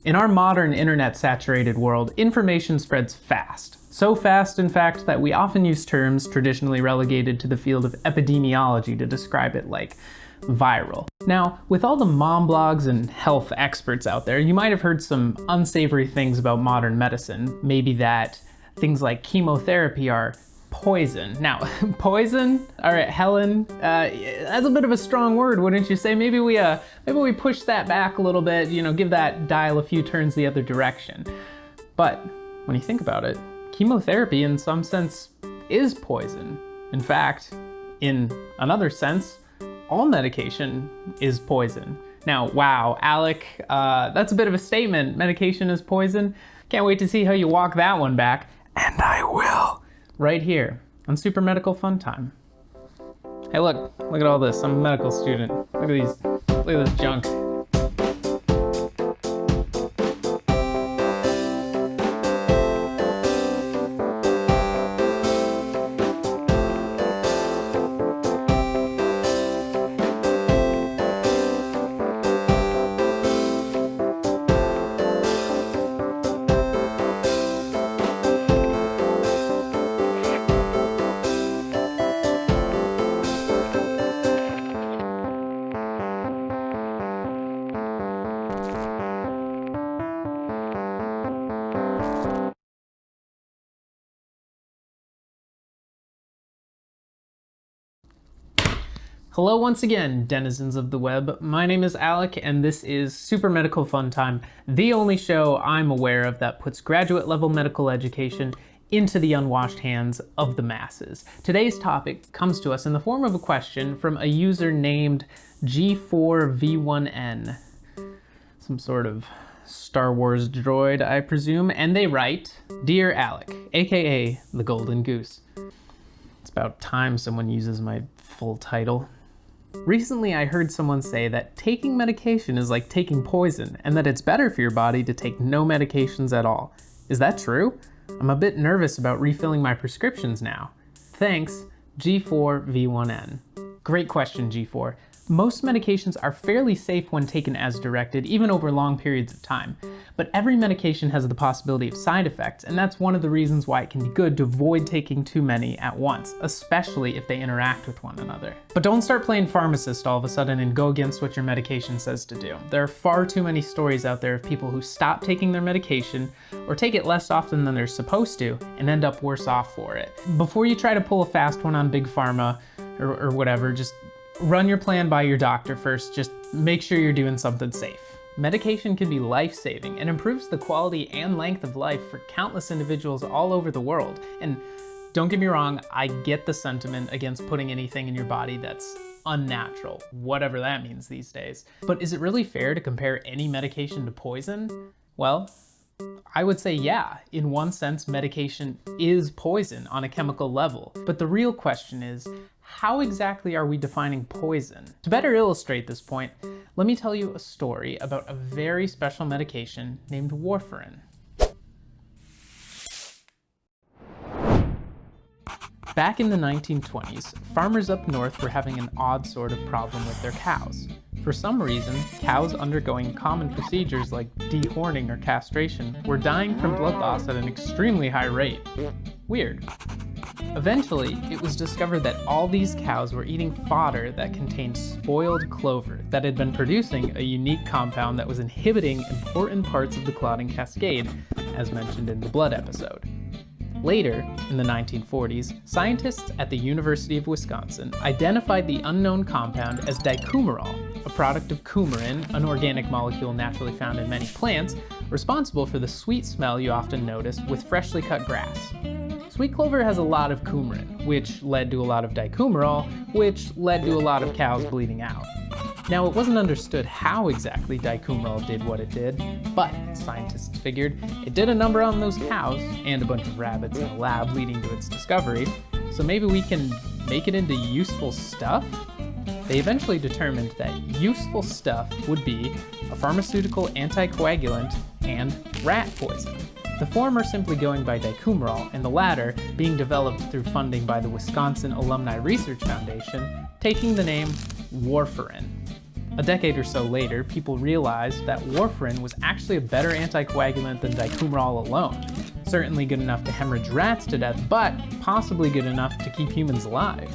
In our modern internet-saturated world, information spreads fast. So fast, in fact, that we often use terms traditionally relegated to the field of epidemiology to describe it, like viral. Now, with all the mom blogs and health experts out there, you might have heard some unsavory things about modern medicine. Maybe that things like chemotherapy are poison. Now, poison? All right, Helen, that's a bit of a strong word, wouldn't you say? Maybe we push that back a little bit, give that dial a few turns the other direction. But when you think about it, chemotherapy in some sense is poison. In fact, in another sense, all medication is poison. Now, wow, Alec, that's a bit of a statement. Medication is poison. Can't wait to see how you walk that one back. And I will. Right here on Super Medical Fun Time. Hey, look at all this. I'm a medical student. Look at this junk. Hello once again, denizens of the web. My name is Alec, and this is Super Medical Fun Time, the only show I'm aware of that puts graduate-level medical education into the unwashed hands of the masses. Today's topic comes to us in the form of a question from a user named G4V1N. Some sort of Star Wars droid, I presume, and they write, "Dear Alec, aka the Golden Goose." It's about time someone uses my full title. Recently, I heard someone say that taking medication is like taking poison, and that it's better for your body to take no medications at all. Is that true? I'm a bit nervous about refilling my prescriptions now. Thanks, G4V1N. Great question, G4. Most medications are fairly safe when taken as directed, even over long periods of time. But every medication has the possibility of side effects, and that's one of the reasons why it can be good to avoid taking too many at once, especially if they interact with one another. But don't start playing pharmacist all of a sudden and go against what your medication says to do. There are far too many stories out there of people who stop taking their medication or take it less often than they're supposed to and end up worse off for it. Before you try to pull a fast one on Big Pharma or whatever, just run your plan by your doctor first. Just make sure you're doing something safe. Medication can be life-saving and improves the quality and length of life for countless individuals all over the world. And don't get me wrong, I get the sentiment against putting anything in your body that's unnatural, whatever that means these days. But is it really fair to compare any medication to poison? Well, I would say yeah. In one sense, medication is poison on a chemical level. But the real question is, how exactly are we defining poison? To better illustrate this point, let me tell you a story about a very special medication named warfarin. Back in the 1920s, farmers up north were having an odd sort of problem with their cows. For some reason, cows undergoing common procedures like dehorning or castration were dying from blood loss at an extremely high rate. Weird. Eventually, it was discovered that all these cows were eating fodder that contained spoiled clover that had been producing a unique compound that was inhibiting important parts of the clotting cascade, as mentioned in the blood episode. Later, in the 1940s, scientists at the University of Wisconsin identified the unknown compound as dicoumarol, a product of coumarin, an organic molecule naturally found in many plants, responsible for the sweet smell you often notice with freshly cut grass. Sweet clover has a lot of coumarin, which led to a lot of dicoumarol, which led to a lot of cows bleeding out. Now, it wasn't understood how exactly dicoumarol did what it did, but scientists figured it did a number on those cows and a bunch of rabbits in a lab leading to its discovery, so maybe we can make it into useful stuff? They eventually determined that useful stuff would be a pharmaceutical anticoagulant and rat poison. The former simply going by dicoumarol, and the latter being developed through funding by the Wisconsin Alumni Research Foundation, taking the name warfarin. A decade or so later, people realized that warfarin was actually a better anticoagulant than dicumorol alone. Certainly good enough to hemorrhage rats to death, but possibly good enough to keep humans alive.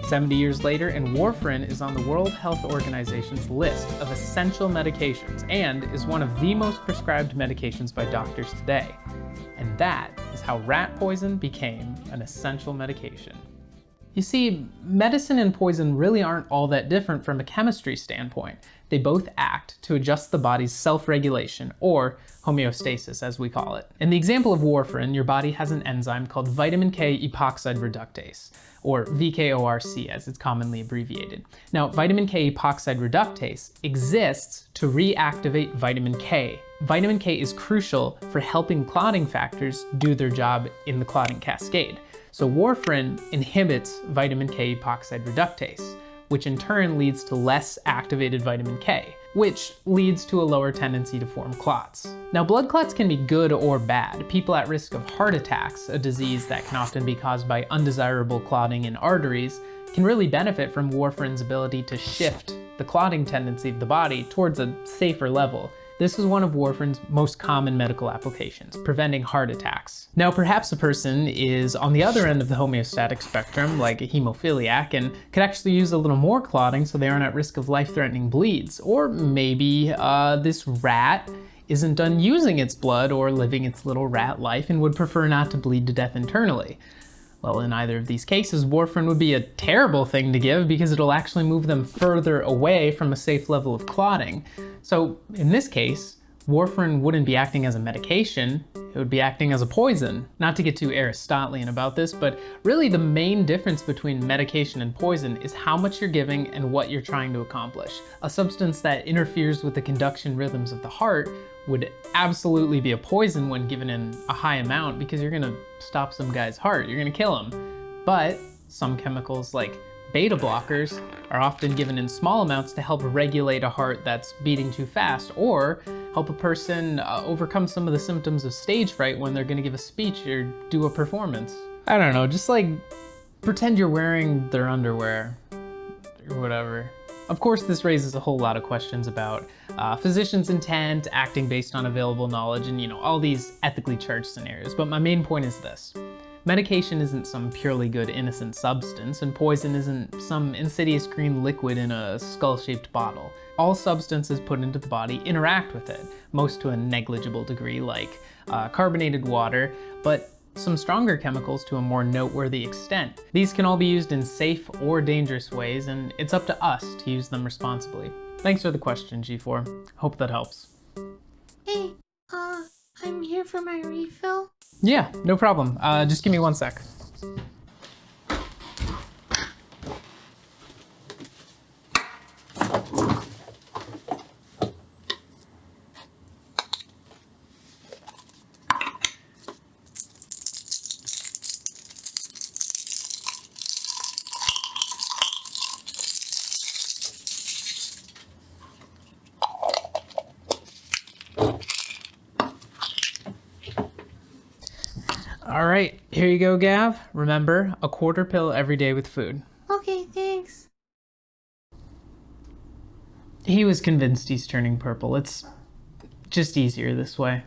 70 years later, and warfarin is on the World Health Organization's list of essential medications and is one of the most prescribed medications by doctors today. And that is how rat poison became an essential medication. You see, medicine and poison really aren't all that different from a chemistry standpoint. They both act to adjust the body's self-regulation, or homeostasis as we call it. In the example of warfarin, your body has an enzyme called vitamin K epoxide reductase, or VKORC as it's commonly abbreviated. Now, vitamin K epoxide reductase exists to reactivate vitamin K. Vitamin K is crucial for helping clotting factors do their job in the clotting cascade. So warfarin inhibits vitamin K epoxide reductase, which in turn leads to less activated vitamin K, which leads to a lower tendency to form clots. Now, blood clots can be good or bad. People at risk of heart attacks, a disease that can often be caused by undesirable clotting in arteries, can really benefit from warfarin's ability to shift the clotting tendency of the body towards a safer level. This is one of warfarin's most common medical applications, preventing heart attacks. Now, perhaps a person is on the other end of the homeostatic spectrum, like a hemophiliac, and could actually use a little more clotting so they aren't at risk of life-threatening bleeds. Or maybe this rat isn't done using its blood or living its little rat life and would prefer not to bleed to death internally. Well, in either of these cases, warfarin would be a terrible thing to give because it'll actually move them further away from a safe level of clotting. So in this case, warfarin wouldn't be acting as a medication, it would be acting as a poison. Not to get too Aristotelian about this, but really the main difference between medication and poison is how much you're giving and what you're trying to accomplish. A substance that interferes with the conduction rhythms of the heart would absolutely be a poison when given in a high amount because you're gonna stop some guy's heart, you're gonna kill him. But some chemicals like beta blockers are often given in small amounts to help regulate a heart that's beating too fast or help a person overcome some of the symptoms of stage fright when they're gonna give a speech or do a performance. I don't know, just like pretend you're wearing their underwear or whatever. Of course, this raises a whole lot of questions about physicians' intent, acting based on available knowledge, and all these ethically charged scenarios. But my main point is this. Medication isn't some purely good innocent substance, and poison isn't some insidious green liquid in a skull-shaped bottle. All substances put into the body interact with it, most to a negligible degree, like carbonated water, but some stronger chemicals to a more noteworthy extent. These can all be used in safe or dangerous ways, and it's up to us to use them responsibly. Thanks for the question, G4. Hope that helps. Hey, I'm here for my refill. Yeah, no problem. Just give me 1 sec. All right, here you go, Gav. Remember, a quarter pill every day with food. Okay, thanks. He was convinced he's turning purple. It's just easier this way.